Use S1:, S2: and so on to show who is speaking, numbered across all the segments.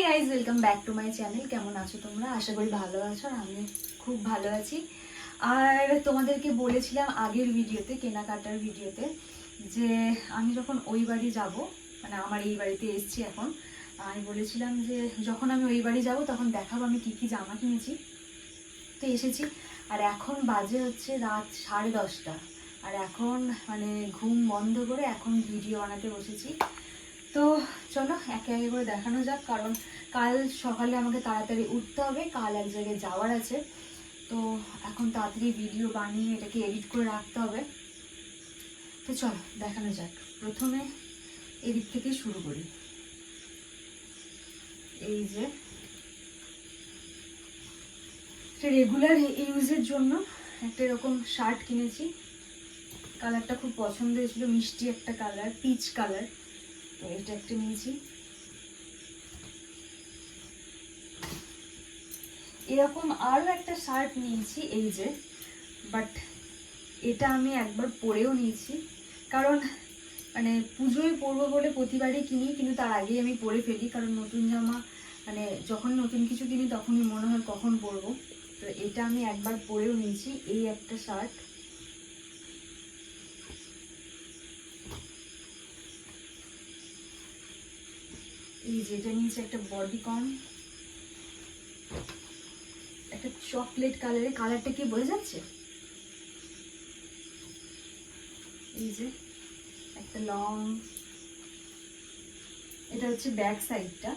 S1: Guys, welcome back to my channel. কেমন আছো তোমরা? আশা করি ভালো আছো। আর আমি খুব ভালো আছি। আর তোমাদেরকে বলেছিলাম আগের ভিডিওতে, কেনাকাটার ভিডিওতে, যে আমি যখন ওই বাড়ি যাব, মানে আমার এই বাড়িতে এসেছি এখন, আমি বলেছিলাম যে যখন আমি ওই বাড়ি যাব তখন দেখাবো আমি কী কী জামা কিনেছি। তো এসেছি, আর এখন বাজে হচ্ছে রাত 10:30। আর এখন মানে ঘুম বন্ধ করে এখন ভিডিও বানাতে বসেছি। তো চলো একে একে করে দেখানো যাক, কারণ কাল সকালে আমাকে তাড়াতাড়ি উঠতে হবে, কাল এক জায়গায় যাওয়ার আছে। তো এখন তাড়াতাড়ি ভিডিও বানিয়ে এটাকে এডিট করে রাখতে হবে। তো চলো দেখানো যাক। প্রথমে এদিক থেকে শুরু করি। এই যে রেগুলার ইউজের জন্য একটা এরকম শার্ট কিনেছি। কালারটা খুব পছন্দ হয়েছিল, মিষ্টি একটা কালার, পিচ কালার। তো এটা একটা নিয়েছি। এরকম আরও একটা শার্ট নিয়েছি, এই যে, বাট এটা আমি একবার পরেও নিয়েছি, কারণ মানে পুজোয় পরবো বলে প্রতিবারই কিনি, কিন্তু তার আগেই আমি পরে ফেলি, কারণ নতুন জামা মানে যখন নতুন কিছু কিনি তখনই মনে হয় কখন পরবো। তো এটা আমি একবার পরেও নিয়েছি। এই একটা শার্ট, এই যেটা নিয়েছি একটা বডিকন, একটা চকলেট কালারের। কালারটা কি বোঝা যাচ্ছে? এই যে একটা লং, এটা হচ্ছে ব্যাক সাইডটা,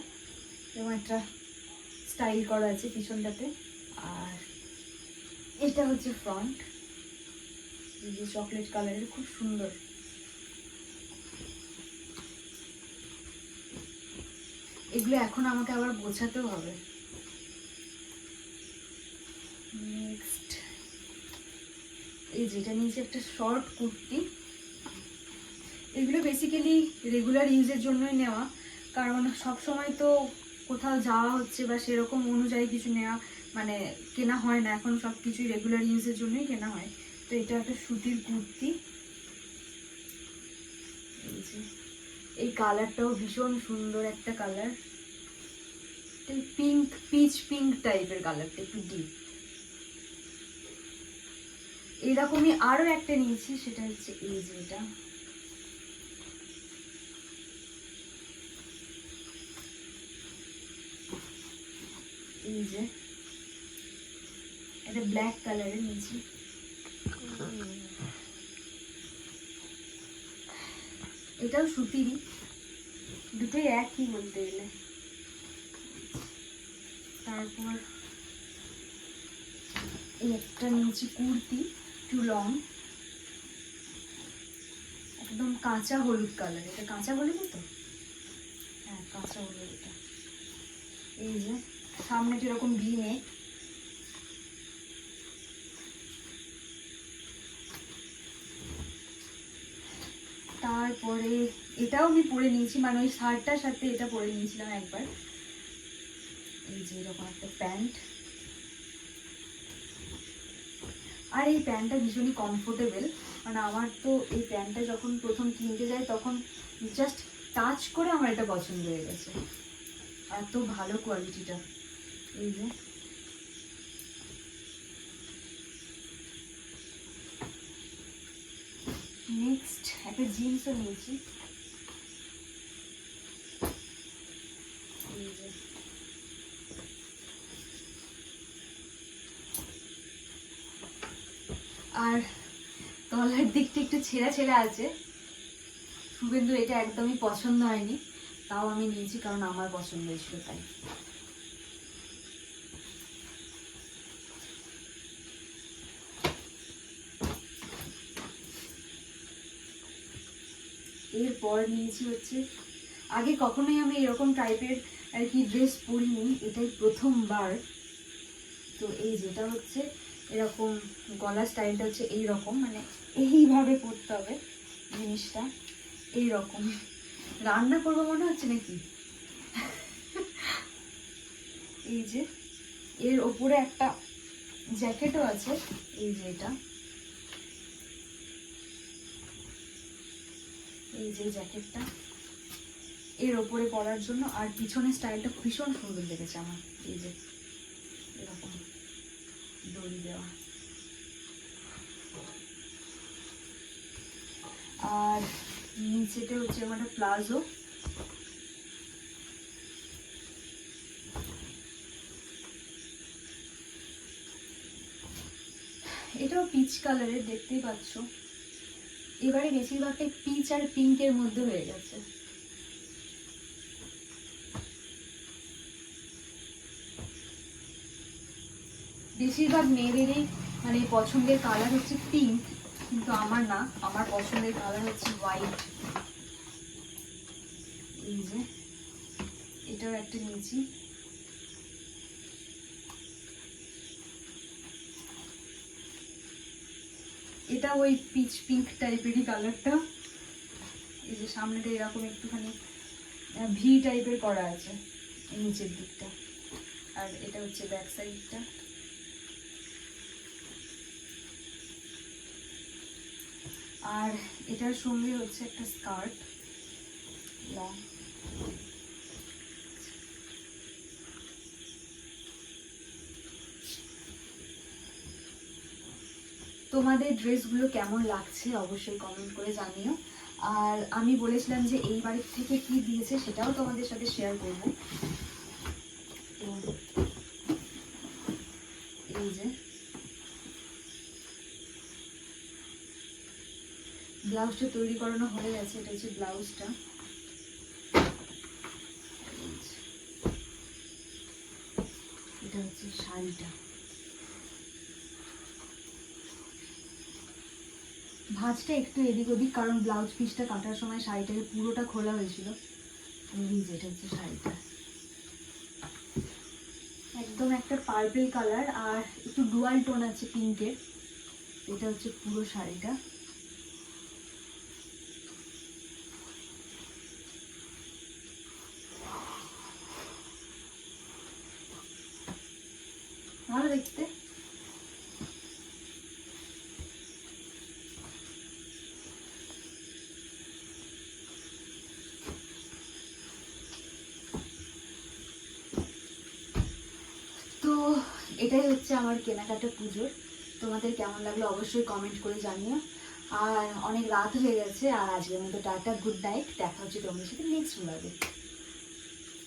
S1: এবং একটা স্টাইল করা আছে পিছনটাতে। আর এটা হচ্ছে ফ্রন্ট, এই যে চকলেট কালারের, খুব সুন্দর। এগুলো এখন আমাকে আবার গোছাতেও হবে। নেক্সট এই যেটা নিয়েছি একটা শর্ট কুর্তি। এগুলো বেসিক্যালি রেগুলার ইউজের জন্যই নেওয়া, কারণ সব সময় তো কোথাও যাওয়া হচ্ছে বা সেরকম অনুযায়ী কিছু নেওয়া মানে কেনা হয় না। এখন সব কিছুই রেগুলার ইউজের জন্যই কেনা হয়। তো এটা একটা সুতির কুর্তি। এই যে এই কালারটাও ভীষণ সুন্দর একটা কালার, পিঙ্ক, পিচ পিঙ্ক টাইপের কালারটা, একটু ডিপ। এইরকমই আরো একটা নিয়েছি, সেটা হচ্ছে এই যে এটা, এই যে এটা ব্ল্যাক কালারের নিয়েছি। এটাও সুতিরই, দুটোই একই বলতে গেলে। তারপর এই একটা নিয়েছি কুর্তি, টু লং, একদম কাঁচা হলুদ কালার। এটা কাঁচা হলুদ তো, হ্যাঁ কাঁচা হলুদ এটা। এই যে সামনেটা এরকম ভি নেক। তারপরে এটাও আমি পরে নিয়েছি, মানে ওই শার্টটার সাথে এটা পরে নিয়েছিলাম একবার। এই যে এরকম একটা প্যান্ট, আর এই প্যান্টটা ভীষণই কমফোর্টেবল। মানে আমার তো এই প্যান্টটা যখন প্রথম কিনতে যাই তখন জাস্ট টাচ করে আমার এটা পছন্দ হয়ে গেছে, এত ভালো কোয়ালিটিটা। এই যে নেক্সট একটা জিন্সও নিয়েছি। এই যে আর তলার দিকটা একটু ছেঁড়া ছেঁড়া আছে। শুভেন্দু এটা একদমই পছন্দ হয়নি, তাও আমি নিয়েছি কারণ আমার পছন্দ হয়েছিল তাই। এরপর নিয়েছি হচ্ছে, আগে কখনোই আমি এরকম টাইপের আর কি ড্রেস পরিনি, এটাই প্রথমবার। তো এই যেটা হচ্ছে এরকম গলা স্টাইলটা হচ্ছে এইরকম, মানে এইভাবে পরতে হবে জিনিসটা, এইরকম। রান্না করবো মনে হচ্ছে নাকি। এই যে এর ওপরে একটা জ্যাকেটও আছে, এই যে এটা, এই যে জ্যাকেটটা, এর ওপরে পরার জন্য। আর পিছনের স্টাইলটা ভীষণ সুন্দর লেগেছে আমার, এই যে এরকম দড়ি দেওয়া। আর নিচেটা হচ্ছে আমার প্লাজো, এটাও পিচ কালারের, দেখতেই পাচ্ছ। এবারে বেশিরভাগটাই পিচ আর পিঙ্কের মধ্যে হয়ে গেছে। বেশিরভাগ মেয়েদেরই মানে পছন্দের কালার হচ্ছে পিঙ্ক, কিন্তু আমার না, আমার পছন্দের কালার হচ্ছে হোয়াইট। এই যে এটাও একটা নিয়েছি। এটা ওই পিচ পিঙ্ক টাইপেরই কালারটা। এই যে সামনেটা এরকম একটুখানি ভি টাইপের করা আছে নিচের দিকটা, আর এটা হচ্ছে ব্যাক সাইডটা। আর এটার সঙ্গে হচ্ছে একটা স্কার্ট লং। তোমাদের ড্রেসগুলো কেমন লাগছে অবশ্যই কমেন্ট করে জানিও। আর আমি বলেছিলাম যে এই বাড়ির থেকে কি দিয়েছে সেটাও তোমাদের সাথে শেয়ার করব। এই যে ব্লাউজটা তৈরি করানো হয়ে গেছে, এটা হচ্ছে ব্লাউজটা। এটা হচ্ছে শাড়িটা। ভাঁজটা একটু এদিক ওদিক, কারণ ব্লাউজ পিসটা কাটার সময় শাড়িটাকে পুরোটা খোলা হয়েছিল। এটা হচ্ছে শাড়িটা, একদম একটা পার্পল কালার আর একটু ডুয়াল টোন আছে পিঙ্কের। এটা হচ্ছে পুরো শাড়িটা। ভালো দেখতে। তো এটাই হচ্ছে আমার কেনাকাটা পুজোর। তোমাদের কেমন লাগলো অবশ্যই কমেন্ট করে জানিও। আর অনেক রাত হয়ে গেছে, আর আজকের মতো টাটা, গুড নাইট। দেখা হচ্ছে তোমাদের সাথে নেক্সট ব্লগে।